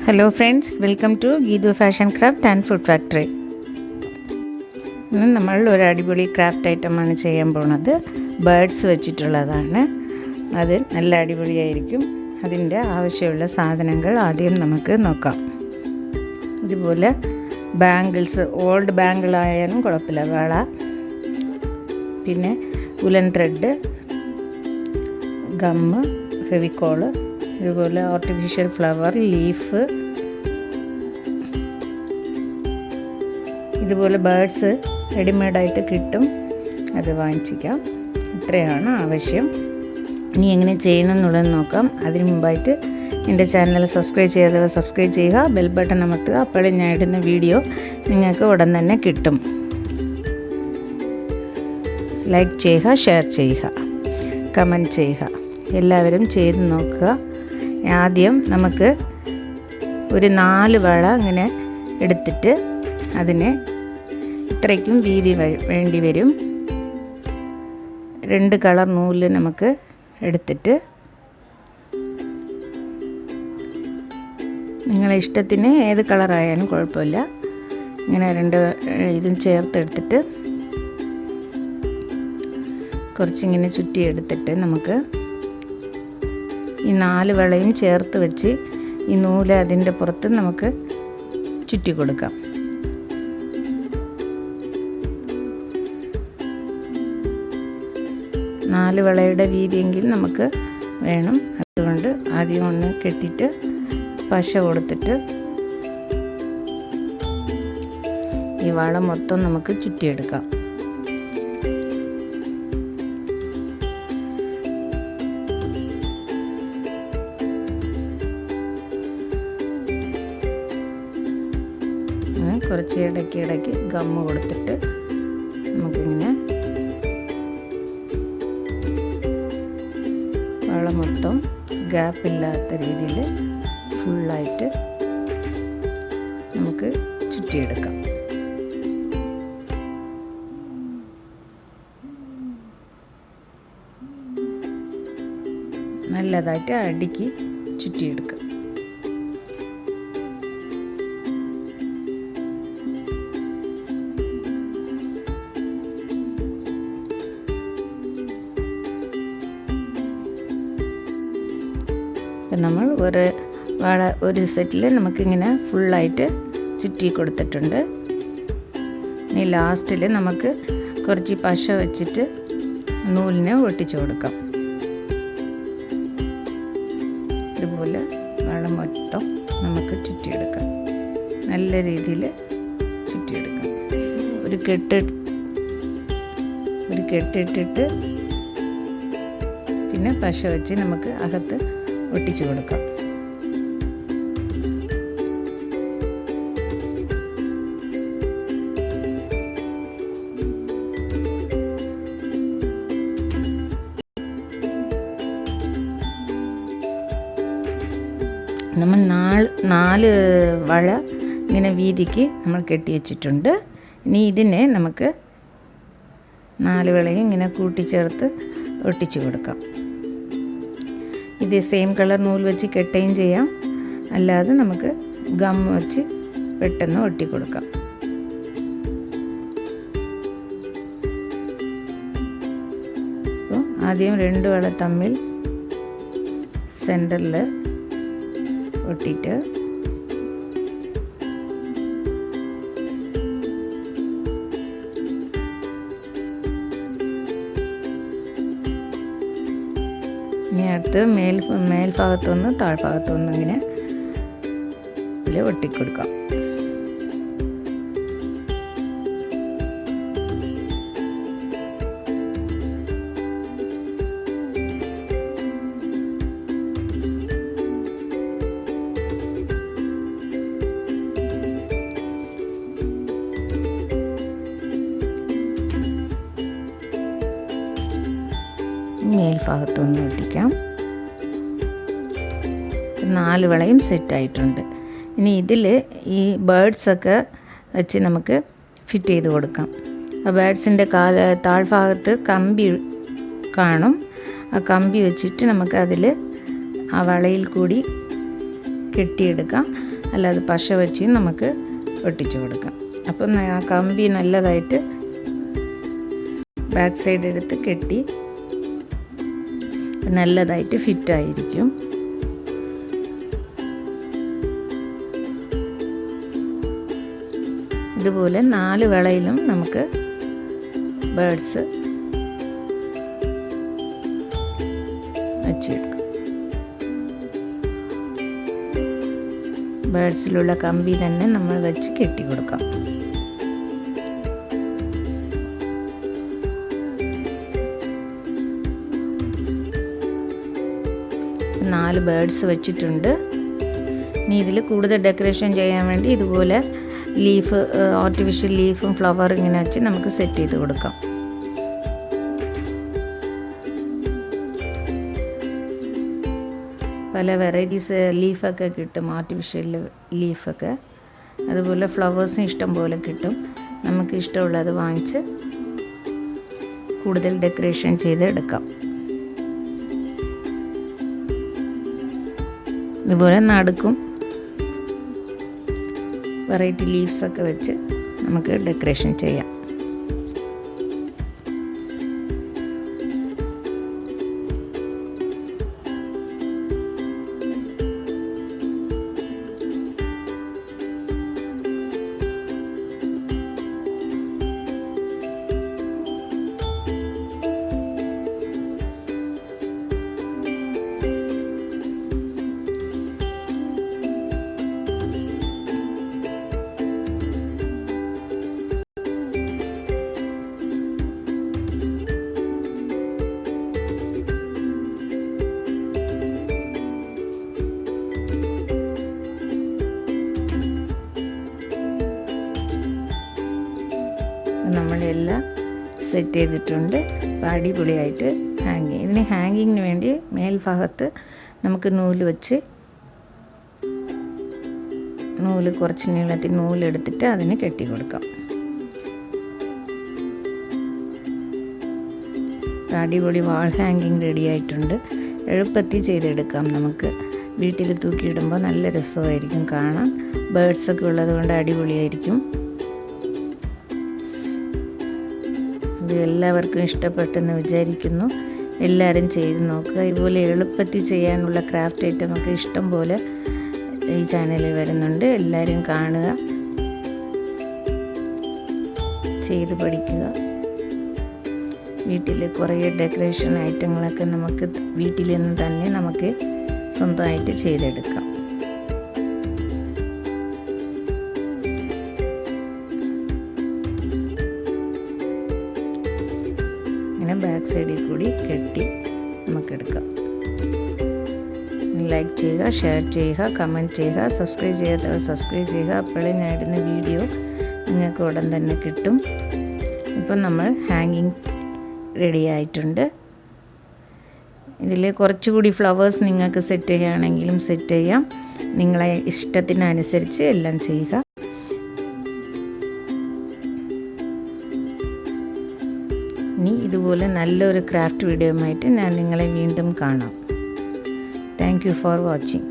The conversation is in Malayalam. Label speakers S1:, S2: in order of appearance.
S1: Hello friends, welcome to Geethu Fashion Craft and Food Factory. നമ്മൾ ഒരു അടിപൊളി ക്രാഫ്റ്റ് ഐറ്റമാണ് ചെയ്യാൻ പോകുന്നത്. ബേർഡ്സ് വെച്ചിട്ടുള്ളതാണ്. അത് നല്ല അടിപൊളിയായിരിക്കും. അതിൻ്റെ ആവശ്യമുള്ള സാധനങ്ങൾ ആദ്യം നമുക്ക് നോക്കാം. ഇതുപോലെ ബാംഗിൾസ്, ഓൾഡ് ബാംഗിളായാലും കുഴപ്പമില്ല, വള, പിന്നെ ഉലൻ ത്രെഡ്, ഗമ്മ്, ഫെവിക്കോള്, ഇതുപോലെ ആർട്ടിഫിഷ്യൽ ഫ്ലവർ, ലീഫ്, ഇതുപോലെ ബേർഡ്സ് റെഡിമെയ്ഡായിട്ട് കിട്ടും, അത് വാങ്ങിച്ചിക്കാം. ഇത്രയാണ് ആവശ്യം. ഇനി എങ്ങനെ ചെയ്യണം എന്നുള്ളത് നോക്കാം. അതിന് മുമ്പായിട്ട് എൻ്റെ ചാനൽ സബ്സ്ക്രൈബ് ചെയ്യാത്തവർ സബ്സ്ക്രൈബ് ചെയ്യുക, ബെൽ ബട്ടൺ അമർത്തുക. അപ്പോൾ ഞാൻ ഇടുന്ന വീഡിയോ നിങ്ങൾക്ക് ഉടൻ തന്നെ കിട്ടും. ലൈക്ക് ചെയ്യുക, ഷെയർ ചെയ്യുക, കമൻറ്റ് ചെയ്യുക. എല്ലാവരും ചെയ്ത് നോക്കുക. ആദ്യം നമുക്ക് ഒരു 4 വള ഇങ്ങനെ എടുത്തിട്ട് അതിനെ ഇത്രയ്ക്കും വീതി വേണ്ടി വരും. 2 കളർ നൂല് നമുക്ക് എടുത്തിട്ട് നിങ്ങളെ ഇഷ്ടത്തിന് ഏത് കളറായാലും കുഴപ്പമില്ല. ഇങ്ങനെ 2 ഇതും ചേർത്തെടുത്തിട്ട് കുറച്ചിങ്ങനെ ചുറ്റിയെടുത്തിട്ട് നമുക്ക് ഈ 4 വളയും ചേർത്ത് വെച്ച് ഈ നൂല് അതിൻ്റെ പുറത്ത് നമുക്ക് ചുറ്റി കൊടുക്കാം. നാല് വളയുടെ വീതിയെങ്കിൽ നമുക്ക് വേണം. അതുകൊണ്ട് ആദ്യം ഒന്ന് കെട്ടിയിട്ട് പശ കൊടുത്തിട്ട് ഈ വള മൊത്തം നമുക്ക് ചുറ്റിയെടുക്കാം. കുറച്ച് ഇടയ്ക്ക് ഗമ്മ് കൊടുത്തിട്ട് നമുക്കിങ്ങനെ വള മൊത്തം ഗ്യാപ്പില്ലാത്ത രീതിയിൽ ഫുള്ളായിട്ട് നമുക്ക് ചുറ്റിയെടുക്കാം. നല്ലതായിട്ട് അടുക്കി ചുറ്റിയെടുക്കാം. നമ്മൾ ഒരു സെറ്റിൽ നമുക്കിങ്ങനെ ഫുള്ളായിട്ട് ചുറ്റി കൊടുത്തിട്ടുണ്ട്. ഇനി ലാസ്റ്റിൽ നമുക്ക് കുറച്ച് പശ വെച്ചിട്ട് നൂലിനെ ഒട്ടിച്ചു കൊടുക്കാം. ഇതുപോലെ വള മൊത്തം നമുക്ക് ചുറ്റിയെടുക്കാം. നല്ല രീതിയിൽ ചുറ്റിയെടുക്കാം. ഒരു കെട്ടിട്ടിട്ട് പിന്നെ പശ വെച്ച് നമുക്ക് അകത്ത് ഒട്ടിച്ചു കൊടുക്കാം. നമ്മൾ 4 വള ഇങ്ങനെ വീതിക്ക് നമ്മൾ കെട്ടി വെച്ചിട്ടുണ്ട്. ഇനി ഇതിനെ നമുക്ക് 4 വളയും ഇങ്ങനെ കൂട്ടിച്ചേർത്ത് ഒട്ടിച്ചു കൊടുക്കാം. ഇത് സെയിം കളർ നൂല് വെച്ച് കെട്ടുകയും ചെയ്യാം, അല്ലാതെ നമുക്ക് ഗം വെച്ച് പെട്ടെന്ന് ഒട്ടിക്കൊടുക്കാം. അപ്പോൾ ആദ്യം 2 വള തമ്മിൽ സെൻറ്ററിൽ ഒട്ടിയിട്ട് ഇനി അടുത്ത് മേൽഭാഗത്തുനിന്ന് താഴ്ഭാഗത്തുനിന്ന് ഇങ്ങനെ ഇതിൽ ഒട്ടിക്കൊടുക്കാം. മേൽഭാഗത്തൊന്ന് ഒട്ടിക്കാം. 4 വളയും സെറ്റായിട്ടുണ്ട്. ഇനി ഇതിൽ ഈ ബേർഡ്സൊക്കെ വെച്ച് നമുക്ക് ഫിറ്റ് ചെയ്ത് കൊടുക്കാം. ആ ബേർഡ്സിൻ്റെ താഴ്ഭാഗത്ത് കമ്പി കാണും. ആ കമ്പി വെച്ചിട്ട് നമുക്ക് അതിൽ ആ വളയിൽ കൂടി കെട്ടിയെടുക്കാം. അല്ലാതെ പശ വെച്ച് നമുക്ക് ഒട്ടിച്ചു കൊടുക്കാം. അപ്പം ആ കമ്പി നല്ലതായിട്ട് ബാക്ക് സൈഡ് എടുത്ത് കെട്ടി നല്ലതായിട്ട് ഫിറ്റായിരിക്കും. ഇതുപോലെ 4 വളയിലും നമുക്ക് ബേഡ്സ് വെച്ചെടുക്കാം. ബേഡ്സിലുള്ള കമ്പി തന്നെ നമ്മൾ വെച്ച് കെട്ടി കൊടുക്കാം. നാല് ബേഡ്സ് വെച്ചിട്ടുണ്ട്. ഇനി ഇതിൽ കൂടുതൽ ഡെക്കറേഷൻ ചെയ്യാൻ വേണ്ടി ഇതുപോലെ ലീഫ്, ആർട്ടിഫിഷ്യൽ ലീഫും ഫ്ലവർ ഇങ്ങനെ വെച്ച് നമുക്ക് സെറ്റ് ചെയ്ത് കൊടുക്കാം. പല വെറൈറ്റീസ് ലീഫൊക്കെ കിട്ടും, ആർട്ടിഫിഷ്യൽ ലീഫൊക്കെ. അതുപോലെ ഫ്ലവേഴ്സും ഇഷ്ടം പോലെ കിട്ടും. നമുക്ക് ഇഷ്ടമുള്ളത് വാങ്ങിച്ച് കൂടുതൽ ഡെക്കറേഷൻ ചെയ്ത് എടുക്കാം. ഇതുപോലെ നടുക്കും വെറൈറ്റി ലീവ്സൊക്കെ വെച്ച് നമുക്ക് ഡെക്കറേഷൻ ചെയ്യാം. നമ്മളെല്ലാം സെറ്റ് ചെയ്തിട്ടുണ്ട്. അപ്പോൾ അടിപൊളിയായിട്ട് ഇതിന് ഹാങ്ങിങ്ങിന് വേണ്ടി മേൽഭാഗത്ത് നമുക്ക് നൂല് വെച്ച് കുറച്ച് നീളത്തിൽ നൂലെടുത്തിട്ട് അതിന് കെട്ടി കൊടുക്കാം. അടിപൊളി വാൾ ഹാങ്ങിങ് റെഡി ആയിട്ടുണ്ട്. എളുപ്പത്തിൽ ചെയ്തെടുക്കാം. നമുക്ക് വീട്ടിൽ തൂക്കിയിടുമ്പോൾ നല്ല രസമായിരിക്കും കാണാൻ. ബേഡ്സൊക്കെ ഉള്ളത് കൊണ്ട് അടിപൊളിയായിരിക്കും. ഇത് എല്ലാവർക്കും ഇഷ്ടപ്പെട്ടെന്ന് വിചാരിക്കുന്നു. എല്ലാവരും ചെയ്ത് നോക്കുക. ഇതുപോലെ എളുപ്പത്തിൽ ചെയ്യാനുള്ള ക്രാഫ്റ്റ് ഐറ്റം ഒക്കെ ഇഷ്ടം പോലെ ഈ ചാനലിൽ വരുന്നുണ്ട്. എല്ലാവരും കാണുക, ചെയ്ത് പഠിക്കുക. വീട്ടിൽ കുറേ ഡെക്കറേഷൻ ഐറ്റങ്ങളൊക്കെ നമുക്ക് വീട്ടിൽ നിന്ന് തന്നെ നമുക്ക് സ്വന്തമായിട്ട് ചെയ്തെടുക്കാം. ബാക്ക് സൈഡിൽ കൂടി കെട്ടി നമുക്കെടുക്കാം. ലൈക്ക് ചെയ്യുക, ഷെയർ ചെയ്യുക, കമൻറ്റ് ചെയ്യുക, സബ്സ്ക്രൈബ് ചെയ്യാത്തവർ സബ്സ്ക്രൈബ് ചെയ്യുക. അപ്പോഴേ ഞാൻ ഇടുന്ന വീഡിയോ നിങ്ങൾക്ക് ഉടൻ തന്നെ കിട്ടും. ഇപ്പം നമ്മൾ ഹാങ്ങിങ് റെഡി ആയിട്ടുണ്ട്. ഇതിൽ കുറച്ചുകൂടി ഫ്ലവേഴ്സ് നിങ്ങൾക്ക് സെറ്റ് ചെയ്യുകയാണെങ്കിലും സെറ്റ് ചെയ്യാം. നിങ്ങളെ ഇഷ്ടത്തിനനുസരിച്ച് എല്ലാം ചെയ്യുക. ഇനി ഇതുപോലെ നല്ലൊരു ക്രാഫ്റ്റ് വീഡിയോയുമായിട്ട് ഞാൻ നിങ്ങളെ വീണ്ടും കാണാം. Thank you for watching.